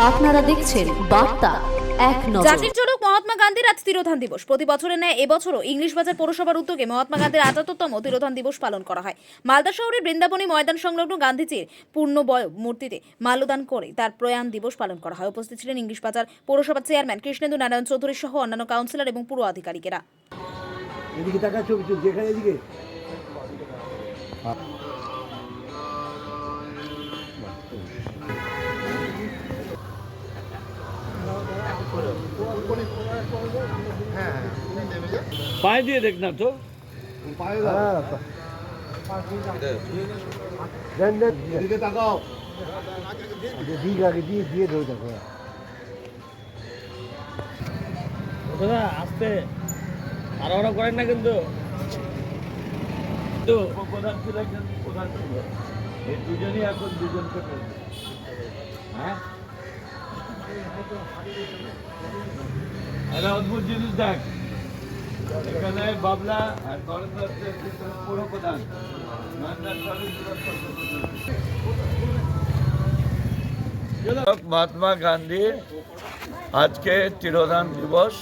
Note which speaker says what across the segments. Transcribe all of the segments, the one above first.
Speaker 1: আপনারা দেখছেন বার্তা এক নজর।
Speaker 2: জাতির জনক মহাত্মা গান্ধীর আজ তিরোধান দিবস। প্রতি বছরের ন্যায় এবছরও ইংলিশ বাজার পৌরসভার উদ্যোগে মহাত্মা গান্ধীর ৭৮তম তিরোধান দিবস পালন করা হয়। মালদা শহরের বৃন্দাবনী ময়দান সংলগ্ন গান্ধীজির পূর্ণবয় মূর্তিতে মাল্যদান করে তার প্রয়াণ দিবস পালন করা হয়। উপস্থিত ছিলেন ইংলিশ বাজার পৌরসভার চেয়ারম্যান কৃষ্ণেন্দু নারায়ণ চৌধুরী সহ অন্যান্য কাউন্সিলর এবং পুর আধিকারিকেরা।
Speaker 3: এদিকে তাকা, ছবি তুলছি এখানে, এদিকে
Speaker 4: পায়ে দিয়ে দেখ না তো,
Speaker 3: এদিকে তাকাও, দিক আগে দিয়ে দিয়ে ধরে দেখো।
Speaker 4: দাদা আস্তে আড়াআড়া করেন না কিন্তু। প্রধান ছিল একজন, প্রধান ছিল, এই দুজনই এখন দুজনকে হ্যাঁ, একটা অদ্ভুত জিনিস দেখ, এখানে বাবলা আর নরেন্দ্র পুরো প্রধান মহাত্মা গান্ধীর আজকে তিরোধান দিবস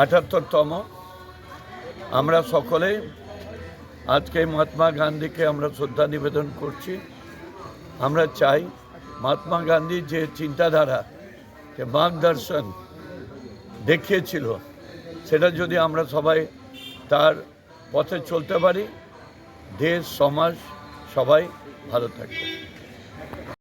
Speaker 4: ৭৮তম। আমরা সকলে আজকে মহাত্মা গান্ধীকে আমরা শ্রদ্ধা নিবেদন করছি। আমরা চাই মহাত্মা গান্ধী যে চিন্তাধারা, যে মার্গদর্শন দেখিয়েছিল, সেটা যদি আমরা সবাই তার পথে চলতে পারি, দেশ সমাজ সবাই ভালো থাকবে।